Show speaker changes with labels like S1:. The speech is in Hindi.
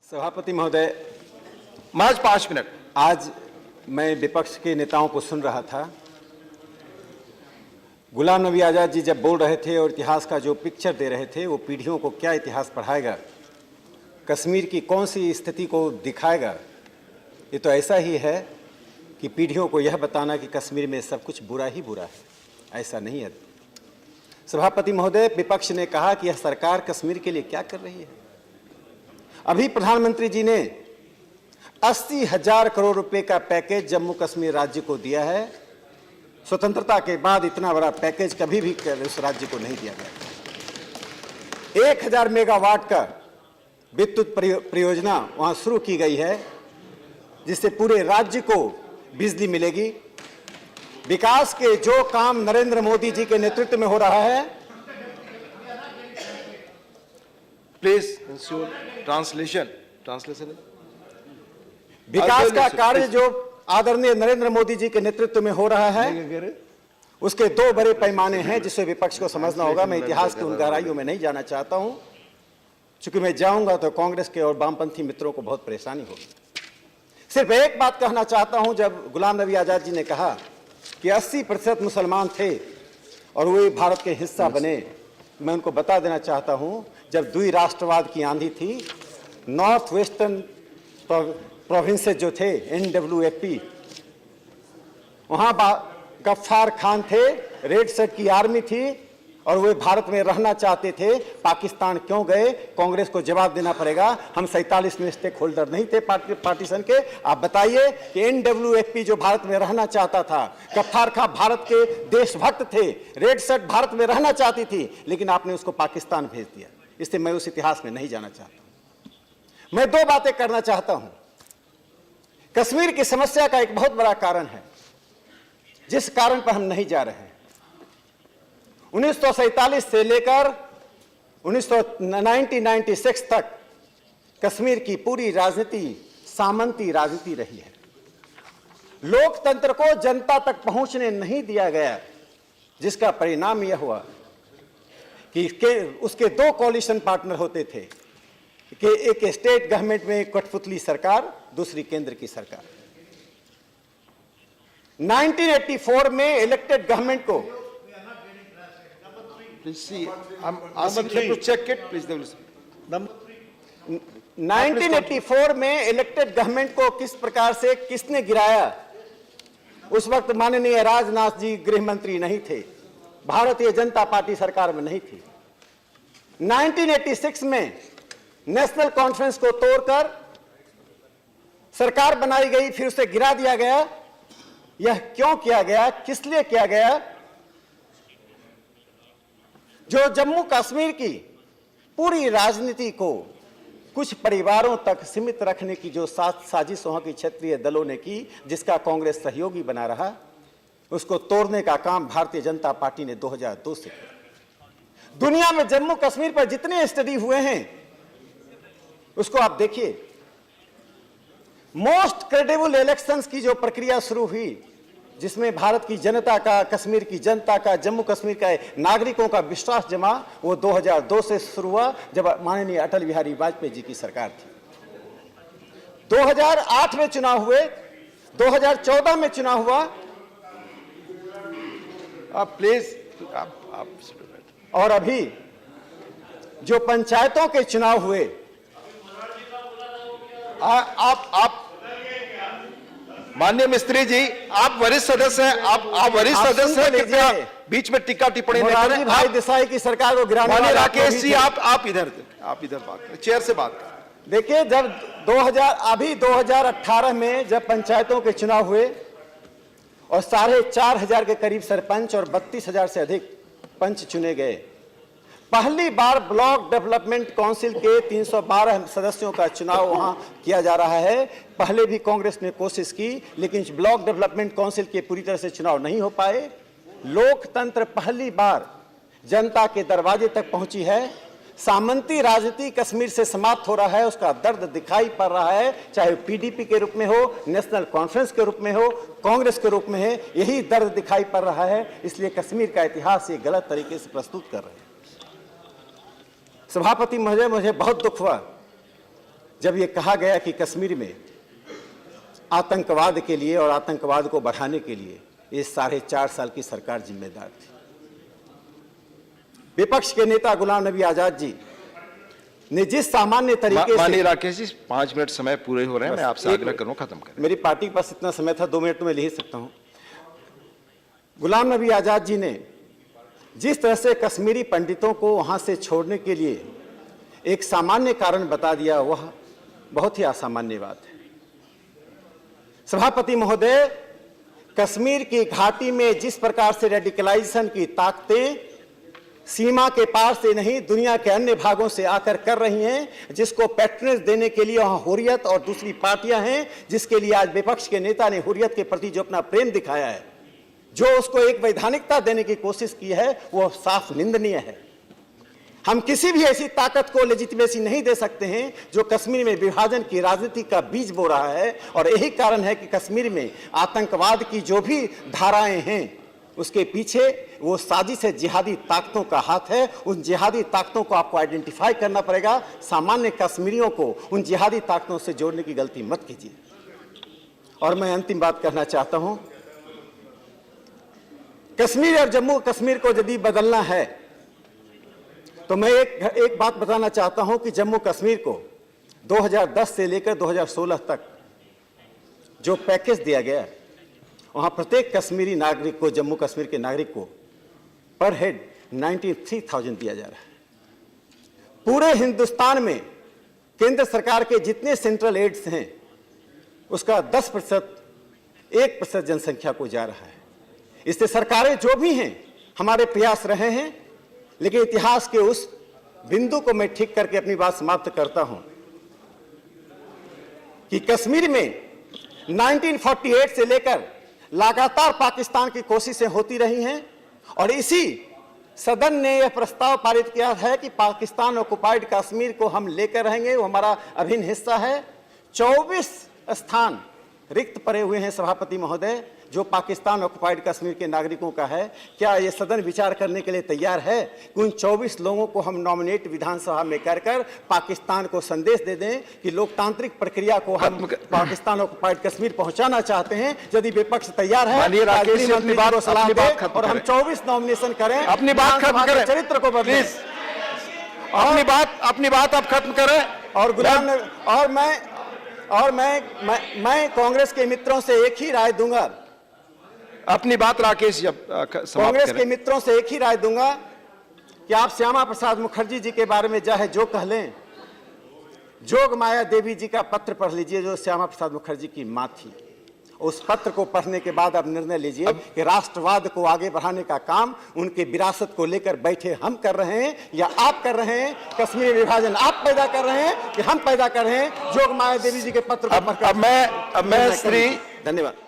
S1: सभापति महोदय,
S2: महज 5 मिनट।
S1: आज मैं विपक्ष के नेताओं को सुन रहा था। गुलाम नबी आज़ाद जी जब बोल रहे थे और इतिहास का जो पिक्चर दे रहे थे, वो पीढ़ियों को क्या इतिहास पढ़ाएगा, कश्मीर की कौन सी स्थिति को दिखाएगा। ये तो ऐसा ही है कि पीढ़ियों को यह बताना कि कश्मीर में सब कुछ बुरा ही बुरा है, ऐसा नहीं है। सभापति महोदय, विपक्ष ने कहा कि यह सरकार कश्मीर के लिए क्या कर रही है। अभी प्रधानमंत्री जी ने 80,000 करोड़ रुपए का पैकेज जम्मू कश्मीर राज्य को दिया है। स्वतंत्रता के बाद इतना बड़ा पैकेज कभी भी उस राज्य को नहीं दिया गया। 1000 मेगावाट का विद्युत परियोजना वहां शुरू की गई है, जिससे पूरे राज्य को बिजली मिलेगी। विकास के जो काम नरेंद्र मोदी जी के नेतृत्व में हो रहा है,
S2: प्लीज ट्रांसलेशन
S1: विकास का कार्य जो आदरणीय नरेंद्र मोदी जी के नेतृत्व में हो रहा है, उसके दो बड़े पैमाने हैं जिसे विपक्ष को समझना होगा। मैं इतिहास की उन गहराइयों में नहीं जाना चाहता हूं, चूंकि मैं जाऊंगा तो कांग्रेस के और वामपंथी मित्रों को बहुत परेशानी होगी। सिर्फ एक बात कहना चाहता हूं, जब गुलाम नबी आजाद जी ने कहा कि 80% मुसलमान थे और वे भारत के हिस्सा बने, मैं उनको बता देना चाहता हूं, जब द्वि राष्ट्रवाद की आंधी थी, नॉर्थ वेस्टर्न प्रोविंसेस जो थे NWFP, वहां गफ्फार खान थे, रेड शर्ट की आर्मी थी और वे भारत में रहना चाहते थे। पाकिस्तान क्यों गए, कांग्रेस को जवाब देना पड़ेगा। हम 47 में स्टेक होल्डर नहीं थे पार्टीशन के। आप बताइए कि NWFP जो भारत में रहना चाहता था, गफ्फार खान भारत के देशभक्त थे, रेड शर्ट भारत में रहना चाहती थी, लेकिन आपने उसको पाकिस्तान भेज दिया। इसलिए मैं उस इतिहास में नहीं जाना चाहता। मैं दो बातें करना चाहता हूं। कश्मीर की समस्या का एक बहुत बड़ा कारण है, जिस कारण पर हम नहीं जा रहे हैं। 1947 से लेकर 1996 तक कश्मीर की पूरी राजनीति सामंती राजनीति रही है। लोकतंत्र को जनता तक पहुंचने नहीं दिया गया, जिसका परिणाम यह हुआ कि उसके दो कोalition पार्टनर होते थे कि एक स्टेट गवर्नमेंट में कठपुतली सरकार, दूसरी केंद्र की सरकार। 1984 में इलेक्टेड गवर्नमेंट को,
S2: Please see, I'm asking you to check it, please.
S1: 1984 में इलेक्टेड गवर्नमेंट को किस प्रकार से किसने गिराया। उस वक्त माननीय राजनाथ जी गृह मंत्री नहीं थे, भारतीय जनता पार्टी सरकार में नहीं थी। 1986 में नेशनल कॉन्फ्रेंस को तोड़कर सरकार बनाई गई, फिर उसे गिरा दिया गया। यह क्यों किया गया, किस लिए किया गया? जो जम्मू कश्मीर की पूरी राजनीति को कुछ परिवारों तक सीमित रखने की जो साजिश वहां की क्षेत्रीय दलों ने की, जिसका कांग्रेस सहयोगी बना रहा, उसको तोड़ने का काम भारतीय जनता पार्टी ने 2002 से किया। दुनिया में जम्मू कश्मीर पर जितने स्टडी हुए हैं, उसको आप देखिए। मोस्ट क्रेडिबल इलेक्शंस की जो प्रक्रिया शुरू हुई, जिसमें भारत की जनता का, कश्मीर की जनता का, जम्मू कश्मीर का नागरिकों का विश्वास जमा, वो 2002 से शुरू हुआ, जब माननीय अटल बिहारी वाजपेयी जी की सरकार थी। 2008 में चुनाव हुए, 2014 में चुनाव हुआ।
S2: प्लीज
S1: और अभी जो पंचायतों के चुनाव हुए,
S2: आप माननीय मिस्त्री जी, आप वरिष्ठ सदस्य हैं, आप वरिष्ठ सदस्य हैं, कृपया बीच में टीका टिप्पणी नहीं करें।
S1: भाई देसाई की सरकार को गिराने
S2: माननीय राकेश जी, आप इधर बात करें, चेयर से बात करें।
S1: देखिए, जब 2018 में जब पंचायतों के चुनाव हुए और 4,500 के करीब सरपंच और 32,000 से अधिक पंच चुने गए, पहली बार ब्लॉक डेवलपमेंट काउंसिल के 312 सदस्यों का चुनाव वहां किया जा रहा है। पहले भी कांग्रेस ने कोशिश की, लेकिन ब्लॉक डेवलपमेंट काउंसिल के पूरी तरह से चुनाव नहीं हो पाए। लोकतंत्र पहली बार जनता के दरवाजे तक पहुंची है। सामंती राजनीति कश्मीर से समाप्त हो रहा है, उसका दर्द दिखाई पड़ रहा है, चाहे PDP के रूप में हो, नेशनल कॉन्फ्रेंस के रूप में हो, कांग्रेस के रूप में है, यही दर्द दिखाई पड़ रहा है। इसलिए कश्मीर का इतिहास ये गलत तरीके से प्रस्तुत कर रहे हैं। सभापति महोदय, मुझे बहुत दुख हुआ जब ये कहा गया कि कश्मीर में आतंकवाद के लिए और आतंकवाद को बढ़ाने के लिए ये 4.5 साल की सरकार जिम्मेदार थी। विपक्ष के नेता गुलाम नबी आजाद जी ने जिस सामान्य तरीके से,
S2: माननीय राकेश जी 5 मिनट समय पूरे हो रहे हैं, मैं आपसे आग्रह करूं खत्म करें।
S1: मेरी पार्टी के पास इतना समय था, 2 मिनट में ले ही सकता हूं। गुलाम नबी आजाद जी ने जिस तरह से कश्मीरी पंडितों को वहां से छोड़ने के लिए एक सामान्य कारण बता दिया, वह बहुत ही असामान्य बात है। सभापति महोदय, कश्मीर की घाटी में जिस प्रकार से रेडिकलाइजेशन की ताकतें सीमा के पार से नहीं दुनिया के अन्य भागों से आकर कर रही हैं, जिसको पैट्रनेज देने के लिए वहां हुर्रियत और दूसरी पार्टियां हैं, जिसके लिए आज विपक्ष के नेता ने हुर्रियत के प्रति जो अपना प्रेम दिखाया है, जो उसको एक वैधानिकता देने की कोशिश की है, वो साफ निंदनीय है। हम किसी भी ऐसी ताकत को लेजिटिमेसी नहीं दे सकते हैं जो कश्मीर में विभाजन की राजनीति का बीज बो रहा है। और यही कारण है कि कश्मीर में आतंकवाद की जो भी धाराएं हैं, उसके पीछे वो साजिश है, जिहादी ताकतों का हाथ है। उन जिहादी ताकतों को आपको आइडेंटिफाई करना पड़ेगा। सामान्य कश्मीरियों को उन जिहादी ताकतों से जोड़ने की गलती मत कीजिए। और मैं अंतिम बात कहना चाहता हूं, कश्मीर और जम्मू कश्मीर को यदि बदलना है तो मैं एक बात बताना चाहता हूं कि जम्मू कश्मीर को 2010 से लेकर 2016 तक जो पैकेज दिया गया, वहां प्रत्येक कश्मीरी नागरिक को, जम्मू कश्मीर के नागरिक को पर हेड 93,000 दिया जा रहा है। पूरे हिंदुस्तान में केंद्र सरकार के जितने सेंट्रल एड्स हैं उसका 10%, 1% जनसंख्या को जा रहा है। इससे सरकारें जो भी हैं, हमारे प्रयास रहे हैं, लेकिन इतिहास के उस बिंदु को मैं ठीक करके अपनी बात समाप्त करता हूं कि कश्मीर में 1948 से लेकर लगातार पाकिस्तान की कोशिशें होती रही हैं और इसी सदन ने यह प्रस्ताव पारित किया है कि पाकिस्तान ऑक्युपाइड कश्मीर को हम लेकर रहेंगे, वो हमारा अभिन्न हिस्सा है। 24 स्थान रिक्त पड़े हुए हैं सभापति महोदय, जो पाकिस्तान ऑक्युपाइड कश्मीर के नागरिकों का है। क्या यह सदन विचार करने के लिए तैयार है कि उन 24 लोगों को हम नॉमिनेट विधानसभा में कर पाकिस्तान को संदेश दे दें कि लोकतांत्रिक प्रक्रिया को हम पाकिस्तान ऑक्युपाइड कश्मीर पहुंचाना चाहते हैं? यदि विपक्ष तैयार है तो सलाह दें और हम 24 नॉमिनेशन करें।
S2: अपनी बात खत्म करें,
S1: चरित्र को बदलें।
S2: अपनी बात आप खत्म करें।
S1: और मैं कांग्रेस के मित्रों से एक ही राय दूंगा,
S2: अपनी बात राकेश जी
S1: कांग्रेस के मित्रों से एक ही राय दूंगा कि आप श्यामा प्रसाद मुखर्जी जी के बारे में चाहे जो कह लें, जोग माया देवी जी का पत्र पढ़ लीजिए, जो श्यामा प्रसाद मुखर्जी की मां थी। उस पत्र को पढ़ने के बाद आप निर्णय लीजिए कि राष्ट्रवाद को आगे बढ़ाने का काम उनके विरासत को लेकर बैठे हम कर रहे हैं या आप कर रहे हैं। कश्मीर विभाजन आप पैदा कर रहे हैं कि हम पैदा कर रहे हैं? जोग माया देवी जी के पत्र को पढ़कर
S2: अब मैं श्री
S1: धन्यवाद।